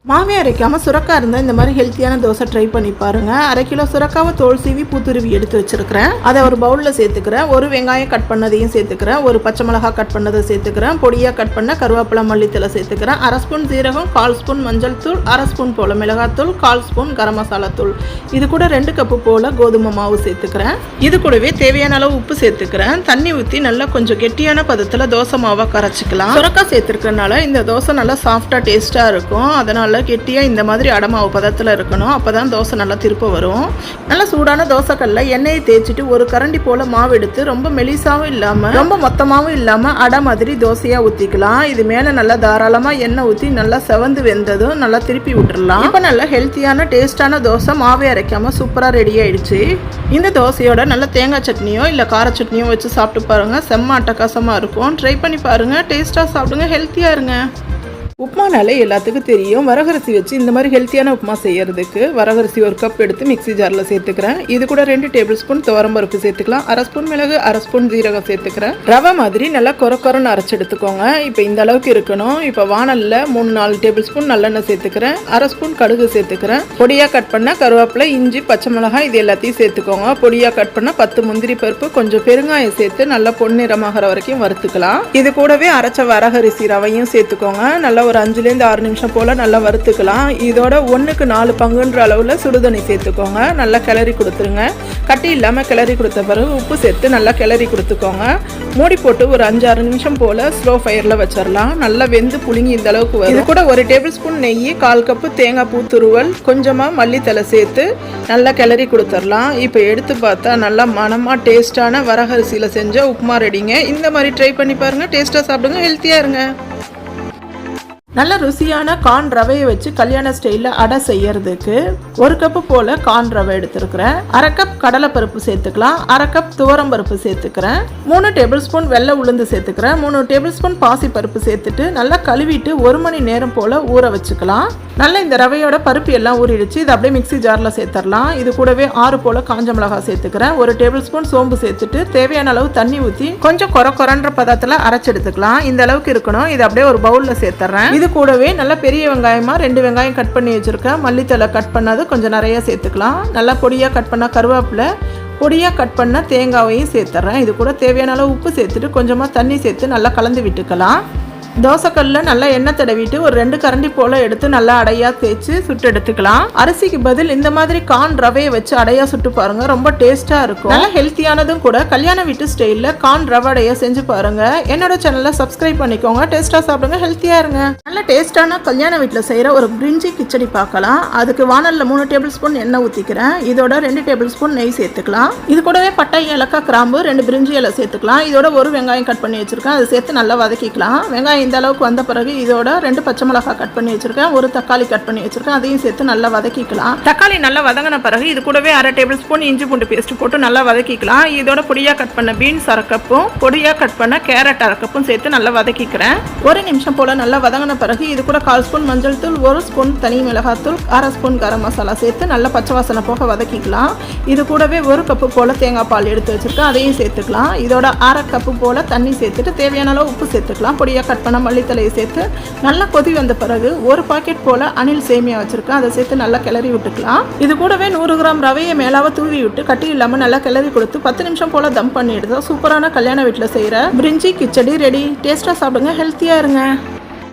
மாவே அரைக்காமல் சுரக்காய் இருந்தால் இந்த மாதிரி ஹெல்த்தியான தோசை ட்ரை பண்ணி பாருங்கள். 1/2 கிலோ சுரக்காவை தோல் சீவி பூத்துருவி எடுத்து வச்சுருக்கிறேன். அதை ஒரு பவுலில் சேர்த்துக்கிறேன். ஒரு வெங்காயம் கட் பண்ணதையும் சேர்த்துக்கிறேன். ஒரு பச்சை மிளகாய் கட் பண்ணதை சேர்த்துக்கிறேன். பொடியாக கட் பண்ண கருவேப்பிலை மல்லித்தலை சேர்த்துக்கிறேன். 1/2 ஸ்பூன் சீரகம், 1/4 ஸ்பூன் மஞ்சள் தூள், 1/2 ஸ்பூன் போல் மிளகாத்தூள், 1/4 ஸ்பூன் கரம் மசாலா தூள். இது கூட 2 கப்பு போல் கோதுமை மாவு சேர்த்துக்கிறேன். இது கூடவே தேவையான அளவு உப்பு சேர்த்துக்கிறேன். தண்ணி ஊற்றி நல்லா கொஞ்சம் கெட்டியான பதத்தில் தோசை மாவாக கரைச்சிக்கலாம். சுரக்காய் சேர்த்துருக்கறனால இந்த தோசை நல்லா சாஃப்டாக டேஸ்ட்டாக இருக்கும். அதனால் கெட்டியாக இந்த மாதிரி அடமாவு பதத்தில் இருக்கணும். அப்போ தான் தோசை நல்லா திருப்ப வரும். நல்லா சூடான தோசைக்கல்ல எண்ணெயை தேய்ச்சிட்டு ஒரு கரண்டி போல் மாவு எடுத்து ரொம்ப மெலிசாவும் இல்லாமல் ரொம்ப மொத்தமாகவும் இல்லாமல் அடை மாதிரி தோசையாக ஊற்றிக்கலாம். இது மேலே நல்லா தாராளமாக எண்ணெய் ஊற்றி நல்லா செவந்து வெந்ததும் நல்லா திருப்பி விட்டுடலாம். இப்போ நல்லா ஹெல்த்தியான டேஸ்டான தோசை மாவே அரைக்காமல் சூப்பராக ரெடி ஆயிடுச்சு. இந்த தோசையோட நல்ல தேங்காய் சட்னியோ இல்லை கார சட்னியோ வச்சு சாப்பிட்டு பாருங்கள். செம்ம அட்டகாசமாக இருக்கும். ட்ரை பண்ணி பாருங்கள். டேஸ்ட்டாக சாப்பிடுங்க. ஹெல்த்தியாக இருங்க. உப்புமானாலே எல்லாத்துக்கும் தெரியும். வரகரிசி வச்சு இந்த மாதிரி ஹெல்த்தியான உப்புமா செய்யறதுக்கு வரகரிசி 1 கப் எடுத்து மிக்ஸி ஜாரில் சேர்த்துக்கிறேன். இது கூட 2 டேபிள் ஸ்பூன் துவரம்பருப்பு சேர்த்துக்கலாம். 1/2 ஸ்பூன் மிளகு, 1/2 ஸ்பூன் ஜீரகம் சேர்த்துக்கிறேன். ரவை மாதிரி நல்லா கொரன்னு அரைச்சி எடுத்துக்கோங்க. இப்போ இந்த அளவுக்கு இருக்கணும். இப்போ வானலில் 3-4 டேபிள் ஸ்பூன் நல்லெண்ணெய் சேர்த்துக்கிறேன். 1/2 ஸ்பூன் கடுகு சேர்த்துக்கிறேன். பொடியாக கட் பண்ண கருவேப்பிலை, இஞ்சி, பச்சை மிளகாய் இது எல்லாத்தையும் சேர்த்துக்கோங்க. பொடியாக கட் பண்ண 10 முந்திரி பருப்பு, கொஞ்சம் பெருங்காயம் சேர்த்து நல்லா பொன்னிறமாகிற வரைக்கும் வறுத்துக்கலாம். இது கூடவே அரைச்ச வரகரிசி ரவையும் சேர்த்துக்கோங்க. நல்லா ஒரு 5லேருந்து 6 நிமிஷம் போல் நல்லா வறுத்துக்கலாம். இதோட 1க்கு 4 பங்குன்ற அளவில் சுடுதண்ணி சேர்த்துக்கோங்க. நல்லா கிளறி கொடுத்துருங்க. கட்டி இல்லாமல் கிளறி கொடுத்த பிறகு உப்பு சேர்த்து நல்லா கிளறி கொடுத்துக்கோங்க. மூடி போட்டு ஒரு 5-6 நிமிஷம் போல் ஸ்லோ ஃபயரில் வச்சிடலாம். நல்லா வெந்து புளிங்கி இந்த அளவுக்கு வரும். இது கூட 1 டேபிள் ஸ்பூன் நெய், 1/4 கப்பு தேங்காய் பூ துருவல், கொஞ்சமாக மல்லித்தலை சேர்த்து நல்லா கிளறி கொடுத்துடலாம். இப்போ எடுத்து பார்த்தா நல்லா மனமாக டேஸ்டான வரகரிசியில் செஞ்ச உப்புமா ரெடிங்க. இந்த மாதிரி ட்ரை பண்ணி பாருங்கள். டேஸ்ட்டாக சாப்பிடுங்க. ஹெல்த்தியாக இருங்க. நல்ல ருசியான கார்ன் ரவையை வச்சு கல்யாண ஸ்டைலில் அடை செய்யறதுக்கு 1 கப்பு போல் கார்ன் ரவை எடுத்துருக்கிறேன். 1/2 கப் கடலைப்பருப்பு சேர்த்துக்கலாம். 1/2 கப் துவரம்பருப்பு சேர்த்துக்கிறேன். 3 டேபிள் ஸ்பூன் வெள்ளை உளுந்து சேர்த்துக்கிறேன். 3 டேபிள் ஸ்பூன் பாசி பருப்பு சேர்த்துட்டு நல்லா கழுவிட்டு 1 மணி நேரம் போல் ஊற வச்சுக்கலாம். நல்லா இந்த ரவையோட பருப்பு எல்லாம் ஊறிடுச்சு. இது அப்படியே மிக்ஸி ஜாரில் சேர்த்துடலாம். இது கூடவே 6 போல் காஞ்ச மிளகாய் சேர்த்துக்கிறேன். 1 டேபிள் ஸ்பூன் சோம்பு சேர்த்துட்டு தேவையான அளவு தண்ணி ஊற்றி கொஞ்சம் கொரன்ற பதத்தில் அரைச்சி எடுத்துக்கலாம். இந்த அளவுக்கு இருக்கணும். இது அப்படியே ஒரு பவுலில் சேர்த்துறேன். இது கூடவே நல்லா பெரிய வெங்காயமாக 2 வெங்காயம் கட் பண்ணி வச்சுருக்கேன். மல்லித்தலை கட் பண்ணது கொஞ்சம் நிறைய சேர்த்துக்கலாம். நல்லா பொடியாக கட் பண்ண கருவேப்பிலை, பொடியாக கட் பண்ண தேங்காயையும் சேர்த்துறேன். இது கூட தேவையான அளவு உப்பு சேர்த்துட்டு கொஞ்சமாக தண்ணி சேர்த்து நல்லா கலந்து விட்டுக்கலாம். தோசைக்கல்ல நல்லா எண்ணெய் தடவிட்டு ஒரு 2 கரண்டி போல் எடுத்து நல்லா அடையாக தேய்ச்சி சுட்டு எடுத்துக்கலாம். அரிசிக்கு பதில் இந்த மாதிரி கார்ன் ரவையை வச்சு அடையாக சுட்டு பாருங்கள். ரொம்ப டேஸ்ட்டாக இருக்கும். நல்லா ஹெல்த்தியானதும் கூட. கல்யாண வீட்டு ஸ்டைலில் கார்ன் ரவை அடையாக செஞ்சு பாருங்கள். என்னோட சேனலை சப்ஸ்கிரைப் பண்ணிக்கோங்க. டேஸ்ட்டாக சாப்பிடுங்க. ஹெல்த்தியாக இருங்க. நல்ல டேஸ்ட்டான கல்யாண வீட்டில் செய்கிற ஒரு பிரிஞ்சி கிச்சடி பார்க்கலாம். அதுக்கு வானலில் 3 டேபிள் ஸ்பூன் எண்ணெய் ஊற்றிக்கிறேன். இதோட 2 டேபிள் ஸ்பூன் நெய் சேர்த்துக்கலாம். இது கூடவே பட்டை, ஏலக்காய், கிராம்பு, 2 பிரிஞ்சி இலை சேர்த்துக்கலாம். இதோட 1 வெங்காயம் கட் பண்ணி வச்சுருக்கேன். அதை சேர்த்து நல்லா வதக்கிக்கலாம். வெங்காயம் இந்த அளவுக்கு வந்த பிறகு இதோட 2 பச்சை மிளகாய் கட் பண்ணி வச்சிருக்கேன். 1 தக்காளி கட் பண்ணி வச்சிருக்கேன். அதையும் சேர்த்து நல்லா வதக்கிக்கலாம். தக்காளி நல்லா வதங்கின பிறகு இது கூடவே 1/2 டேபிள் ஸ்பூன் இஞ்சி பூண்டு பேஸ்ட் போட்டு நல்லா வதக்கிக்கலாம். இதோட பொடியாக கட் பண்ண பீன்ஸ் 1/2 கப்பும் பொடியாக கட் பண்ண கேரட் 1/2 கப்பும் சேர்த்து நல்லா வதக்கிக்கிறேன். 1 நிமிஷம் போல நல்லா வதங்கின பிறகு இது கூட 1/4 ஸ்பூன் மஞ்சள் தூள், 1 ஸ்பூன் தனி மிளகாத்தூள், 1/2 ஸ்பூன் கரம் மசாலா சேர்த்து நல்லா பச்சை வாசனை போக வதக்கிக்கலாம். இது கூடவே 1 கப்பு போல தேங்காய் பால் எடுத்து வச்சிருக்கேன். அதையும் சேர்த்துக்கலாம். இதோட 1/2 கப்பு போல தண்ணி சேர்த்துட்டு தேவையான அளவு உப்பு சேர்த்துக்கலாம். பொடியாக கட் பண்ண மல்லித்தலையை சேர்த்து நல்லா கொதி வந்த பிறகு 1 பாக்கெட் போல அணில் சேமியா வச்சிருக்கேன். அதை சேர்த்து நல்லா கிளறி விட்டுக்கலாம். இது கூடவே 100 கிராம் ரவையை மேலாவ தூவி விட்டு கட்டி இல்லாமல் நல்லா கிளறி கொடுத்து 10 நிமிஷம் போல தம் பண்ணி எடுத்தா சூப்பரான கல்யாண வீட்டில் செய்கிற பிரிஞ்சி கிச்சடி ரெடி. டேஸ்ட்டாக சாப்பிடுங்க. ஹெல்த்தியாக இருங்க.